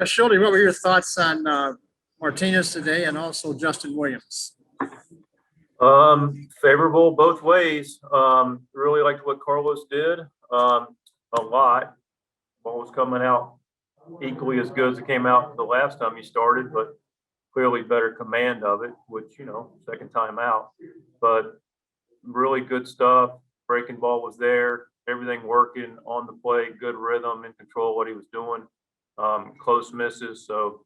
Shildt, what were your thoughts on Martinez today and also Justin Williams? Favorable both ways. Really liked what Carlos did a lot. Ball was coming out equally as good as it came out the last time he started, but clearly better command of it, which, second time out. But really good stuff. Breaking ball was there. Everything working on the plate, good rhythm, in control of what he was doing. Close misses. So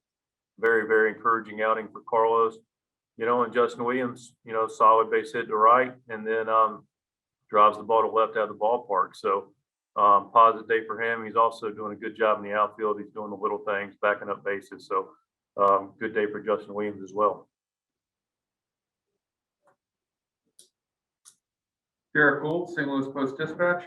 very, very encouraging outing for Carlos. And Justin Williams, solid base hit to right, and then drives the ball to left out of the ballpark. So positive day for him. He's also doing a good job in the outfield. He's doing the little things, backing up bases. So good day for Justin Williams as well. Garrett Gould, St. Louis Post-Dispatch.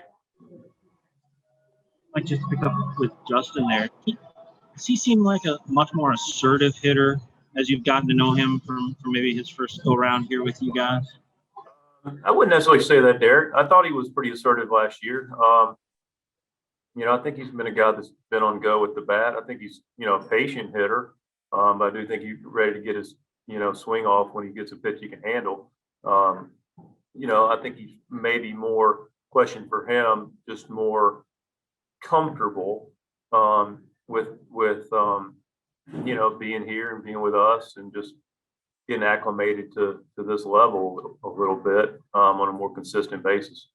Might just pick up with Justin there. Does he seem like a much more assertive hitter as you've gotten to know him from maybe his first go around here with you guys? I wouldn't necessarily say that, Derek. I thought he was pretty assertive last year. I think he's been a guy that's been on go with the bat. I think he's, a patient hitter. But I do think he's ready to get his, swing off when he gets a pitch he can handle. I think he's maybe more question for him, just more comfortable with being here and being with us and just getting acclimated to this level a little bit on a more consistent basis.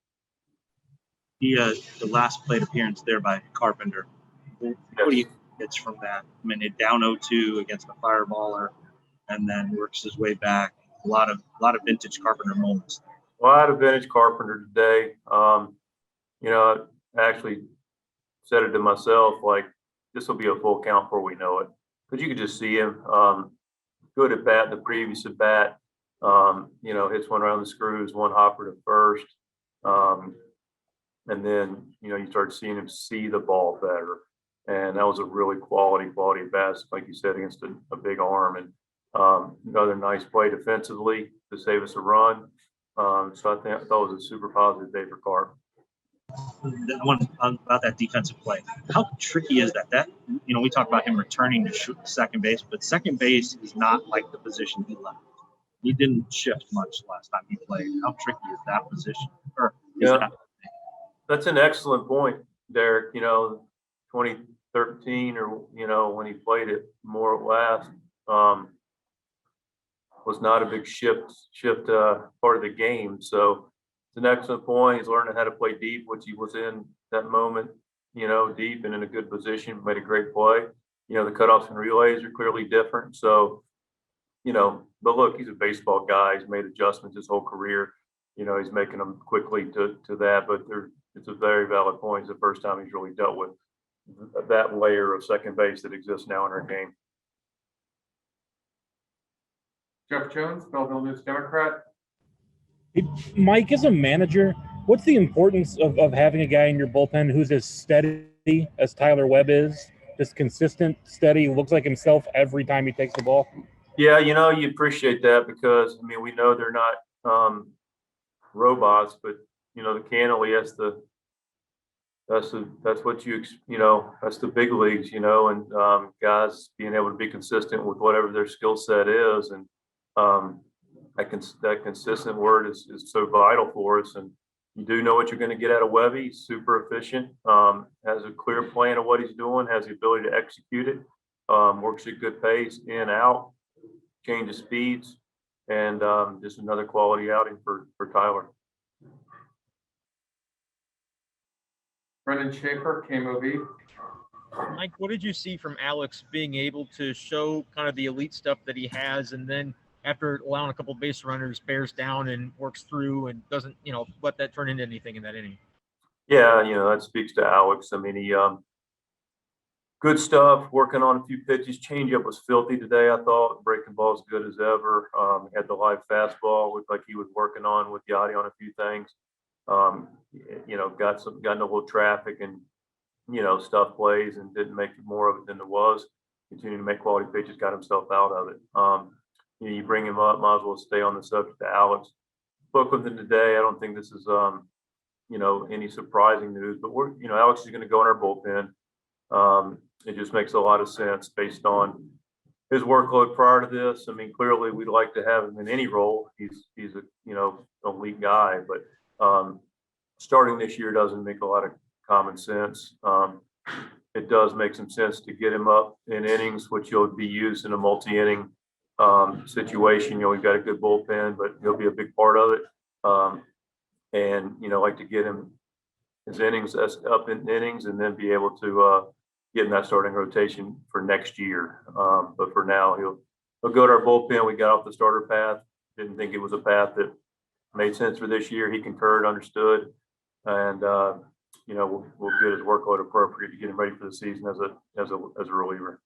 The last plate appearance there by Carpenter. What do you get from that? I mean, it down 0-2 against a fireballer, and then works his way back. A lot of vintage Carpenter moments. Well, I had a vintage Carpenter today. I actually said it to myself, like, this will be a full count before we know it. Because you could just see him good at bat, the previous at bat, hits one around the screws, one hopper to first. And then, you start seeing him see the ball better. And that was a really quality at bat, like you said, against a big arm. And another nice play defensively to save us a run. So I thought it was a super positive day for Carp. About that defensive play. How tricky is that? We talk about him returning to shoot second base, but second base is not like the position he left. He didn't shift much last time he played. How tricky is that position? That's an excellent point, Derek. 2013 or, when he played it more or less, was not a big shift part of the game. So it's an excellent point. He's learning how to play deep, which he was in that moment, deep and in a good position, made a great play. The cutoffs and relays are clearly different. So, but look, he's a baseball guy. He's made adjustments his whole career. He's making them quickly to that, but it's a very valid point. It's the first time he's really dealt with that layer of second base that exists now in our game. Jeff Jones, Belleville News Democrat. Mike, as a manager, what's the importance of having a guy in your bullpen who's as steady as Tyler Webb is? Just consistent, steady, looks like himself every time he takes the ball? Yeah, you appreciate that because, we know they're not robots, but, the Cantley, that's what that's the big leagues, and guys being able to be consistent with whatever their skill set is. And that consistent word is so vital for us. And you do know what you're going to get out of Webby. He's super efficient, has a clear plan of what he's doing, has the ability to execute it, works at good pace, in, out, changes speeds, and just another quality outing for Tyler. Brendan Schaefer, KMOV. Mike, what did you see from Alex being able to show kind of the elite stuff that he has, and then after allowing a couple base runners, bears down and works through and doesn't, let that turn into anything in that inning? Yeah, that speaks to Alex. He good stuff, working on a few pitches. Changeup was filthy today, I thought. Breaking ball as good as ever. Had the live fastball, looked like he was working on with Yachty on a few things. Got in a little traffic and, stuff plays and didn't make more of it than there was. Continued to make quality pitches, got himself out of it. You bring him up, might as well stay on the subject to Alex. Spoke with him today. I don't think this is, any surprising news, but Alex is going to go in our bullpen. it just makes a lot of sense based on his workload prior to this. I mean, clearly we'd like to have him in any role. He's a, elite guy, but starting this year doesn't make a lot of common sense. It does make some sense to get him up in innings, which he'll be used in a multi-inning situation. We've got a good bullpen, but he'll be a big part of it. And like to get him his innings up in innings and then be able to get in that starting rotation for next year. But for now, he'll go to our bullpen. We got off the starter path. Didn't think it was a path that made sense for this year. He concurred, understood, and we'll get his workload appropriate to get him ready for the season as a reliever.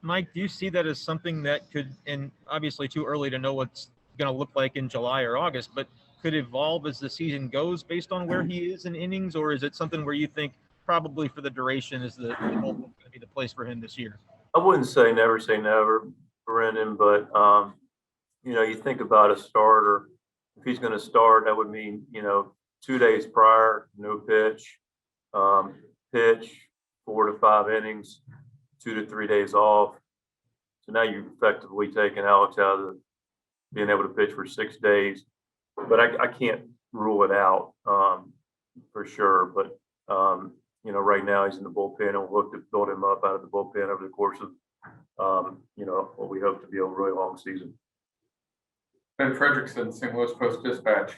Mike, do you see that as something that could, and obviously too early to know what's going to look like in July or August, but could evolve as the season goes based on where he is in innings, or is it something where you think probably for the duration is the bullpen going to be the place for him this year? I wouldn't say never, Brendan, but you think about a starter. If he's going to start, that would mean 2 days prior, no pitch, pitch 4 to 5 innings, 2 to 3 days off. So now you've effectively taken Alex out of being able to pitch for 6 days. But I can't rule it out for sure. But right now he's in the bullpen, and we'll look to build him up out of the bullpen over the course of what we hope to be a really long season. Ben Frederickson, St. Louis Post-Dispatch.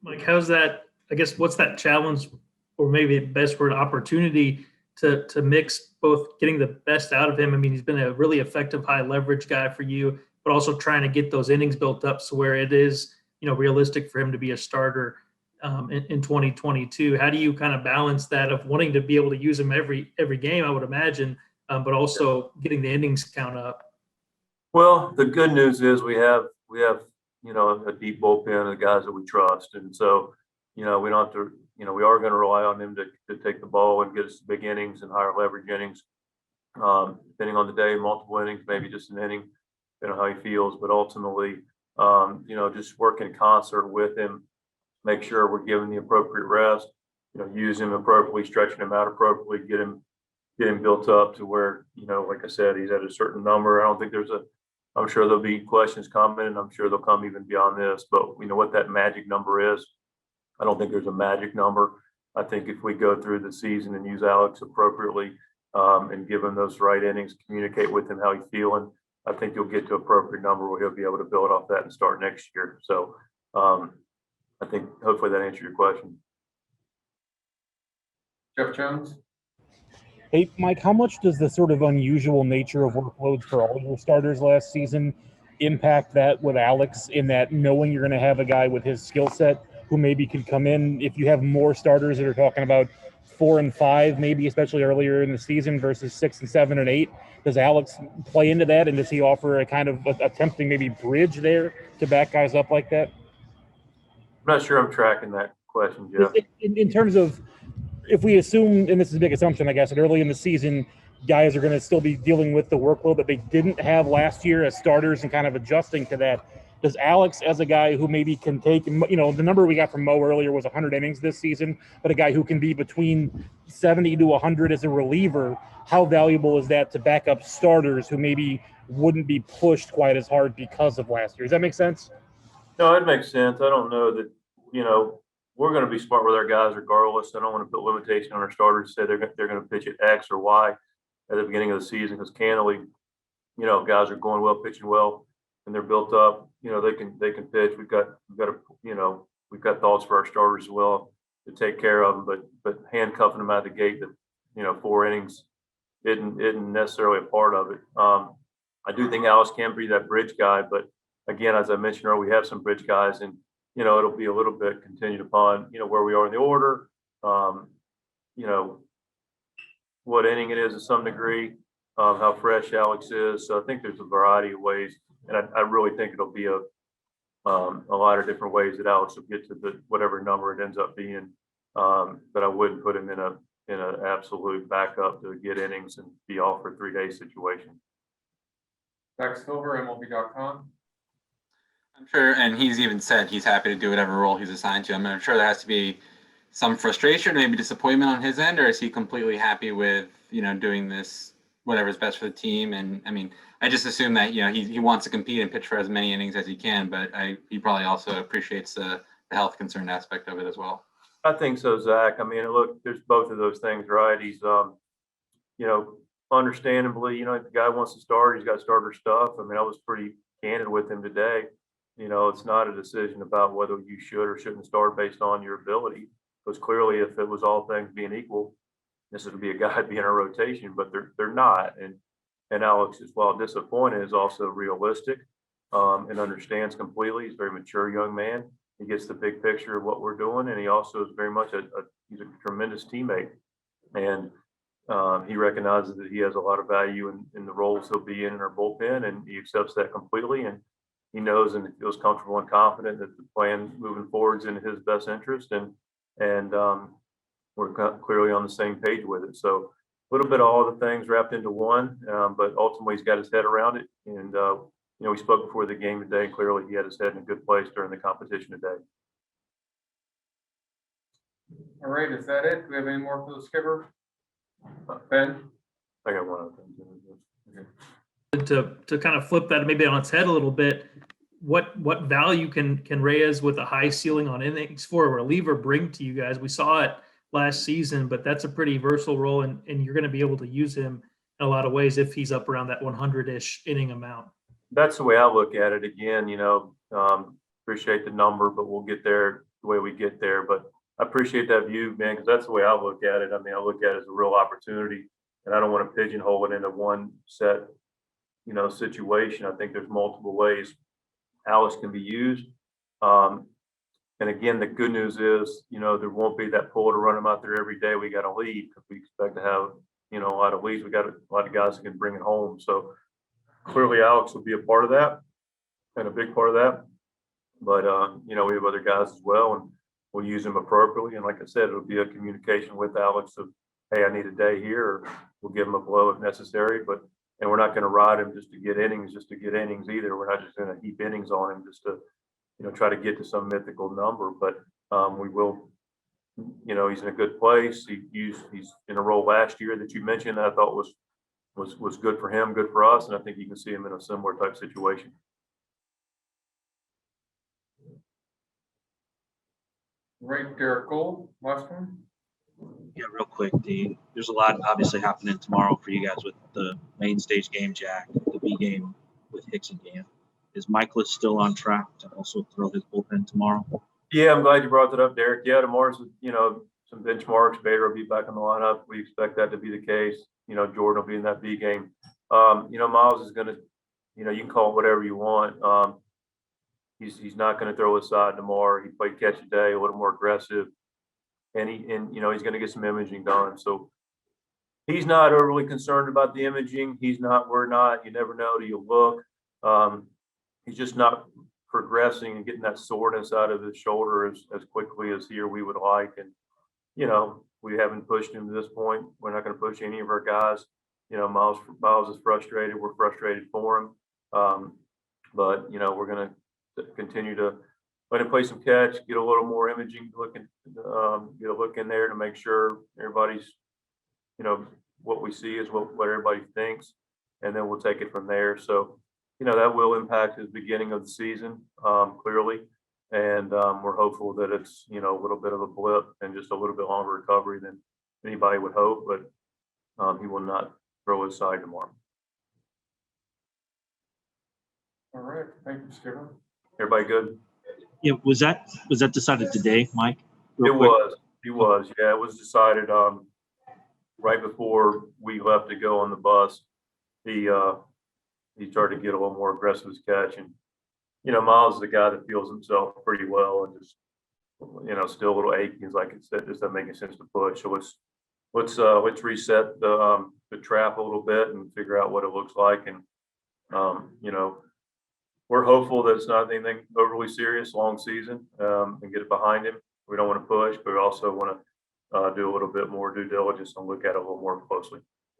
Mike, how's that? I guess what's that challenge, or maybe the best word, opportunity to mix both getting the best out of him? I mean, he's been a really effective high leverage guy for you, but also trying to get those innings built up so where it is, realistic for him to be a starter in 2022. How do you kind of balance that of wanting to be able to use him every game, I would imagine, but also getting the innings count up? Well, the good news is we have a deep bullpen of the guys that we trust, and so we don't have to. We are going to rely on him to take the ball and get us big innings and higher leverage innings, depending on the day, multiple innings, maybe just an inning, depending on how he feels. But ultimately, just work in concert with him, make sure we're giving the appropriate rest, use him appropriately, stretching him out appropriately, get him built up to where, like I said, he's at a certain number. I don't think I'm sure there'll be questions coming, and I'm sure they'll come even beyond this, but we know what that magic number is. I don't think there's a magic number. I think if we go through the season and use Alex appropriately and give him those right innings, communicate with him how he's feeling, I think you'll get to an appropriate number where he'll be able to build off that and start next year. So I think hopefully that answered your question. Jeff Jones. Hey, Mike, how much does the sort of unusual nature of workloads for all your starters last season impact that with Alex, in that knowing you're going to have a guy with his skill set who maybe could come in if you have more starters that are talking about 4 and 5, maybe especially earlier in the season versus 6 and 7 and 8? Does Alex play into that, and does he offer a kind of a tempting maybe bridge there to back guys up like that? I'm not sure I'm tracking that question, Jeff. In terms of, if we assume, and this is a big assumption, I guess, that early in the season, guys are going to still be dealing with the workload that they didn't have last year as starters and kind of adjusting to that. Does Alex, as a guy who maybe can take, the number we got from Mo earlier was 100 innings this season, but a guy who can be between 70 to 100 as a reliever, how valuable is that to back up starters who maybe wouldn't be pushed quite as hard because of last year? Does that make sense? No, it makes sense. I don't know that, we're going to be smart with our guys regardless. I don't want to put limitation on our starters, say they're going to pitch at X or Y at the beginning of the season, because candidly, guys are going well, pitching well, and they're built up. They can pitch. We've got thoughts for our starters as well to take care of them, but handcuffing them out of the gate that 4 innings isn't necessarily a part of it. I do think Alex can be that bridge guy, but again, as I mentioned earlier, we have some bridge guys, and it'll be a little bit contingent upon where we are in the order, what inning it is to some degree, how fresh Alex is. So I think there's a variety of ways, and I really think it'll be a lot of different ways that Alex will get to whatever number it ends up being. But I wouldn't put him in an absolute backup to get innings and be off for a 3-day situation. Zach Silver, MLB.com. I'm sure, and he's even said he's happy to do whatever role he's assigned to. I'm sure there has to be some frustration, maybe disappointment on his end, or is he completely happy with, doing this, whatever's best for the team? And I mean, I just assume that, he wants to compete and pitch for as many innings as he can, but he probably also appreciates the health concern aspect of it as well. I think so, Zach. I mean, look, there's both of those things, right? He's, understandably, the guy wants to start. He's got starter stuff. I mean, I was pretty candid with him today. It's not a decision about whether you should or shouldn't start based on your ability. Because clearly, if it was all things being equal, this would be a guy being in a rotation, but they're not. And Alex, as well disappointed, is also realistic and understands completely. He's a very mature young man. He gets the big picture of what we're doing, and he also is very much he's a tremendous teammate. And he recognizes that he has a lot of value in the roles he'll be in our bullpen, and he accepts that completely. And he knows and feels comfortable and confident that the plan moving forward is in his best interest. And we're clearly on the same page with it. So a little bit of all the things wrapped into one, but ultimately he's got his head around it. And, we spoke before the game today, and clearly he had his head in a good place during the competition today. All right, is that it? Do we have any more for the skipper? Ben? I got one other thing. To kind of flip that maybe on its head a little bit, what value can Reyes with a high ceiling on innings for a reliever bring to you guys? We saw it last season, but that's a pretty versatile role, and you're going to be able to use him in a lot of ways if he's up around that 100-ish inning amount. That's the way I look at it. Again, appreciate the number, but we'll get there the way we get there. But I appreciate that view, man, because that's the way I look at it. I mean, I look at it as a real opportunity, and I don't want to pigeonhole it into one set, situation. I think there's multiple ways Alex can be used. And again, the good news is, there won't be that pull to run him out there every day. We got a lead because we expect to have, a lot of leads. We got a lot of guys that can bring it home. So clearly Alex will be a part of that and a big part of that. But, we have other guys as well, and we'll use them appropriately. And like I said, it'll be a communication with Alex of, hey, I need a day here, or we'll give him a blow if necessary. And we're not going to ride him just to get innings either. We're not just going to heap innings on him just to, try to get to some mythical number. But we will, he's in a good place. He's in a role last year that you mentioned that I thought was good for him, good for us. And I think you can see him in a similar type situation. Right, Derek Gold, last one. Yeah, real quick, there's a lot obviously happening tomorrow for you guys with the main stage game, Jack, the B game with Hicks and Dan. Is Michaelis still on track to also throw his bullpen tomorrow? Yeah, I'm glad you brought that up, Derek. Yeah, tomorrow's, some benchmarks. Bader will be back in the lineup. We expect that to be the case. Jordan will be in that B game. Miles is going to, you can call it whatever you want. He's not going to throw his side tomorrow. He played catch today, a little more aggressive. And he's going to get some imaging done. So he's not overly concerned about the imaging. We're not. You never know till you look. He's just not progressing and getting that soreness out of his shoulder as quickly as we would like. And, we haven't pushed him to this point. We're not going to push any of our guys. Miles is frustrated. We're frustrated for him. But, we're going to continue to let him play some catch, get a little more imaging, get a look in there to make sure everybody's, what we see is what everybody thinks, and then we'll take it from there. So, that will impact his beginning of the season, clearly. And we're hopeful that it's, a little bit of a blip and just a little bit longer recovery than anybody would hope, but he will not throw his side tomorrow. All right, thank you, skipper. Everybody good? Yeah, was that decided today, Mike? It was. Yeah, it was decided right before we left to go on the bus. He started to get a little more aggressive as catch, and Miles is the guy that feels himself pretty well, and just still a little achy. He's like, it's not making sense to push. So let's reset the trap a little bit and figure out what it looks like. And we're hopeful that it's not anything overly serious, long season, and get it behind him. We don't want to push, but we also want to do a little bit more due diligence and look at it a little more closely.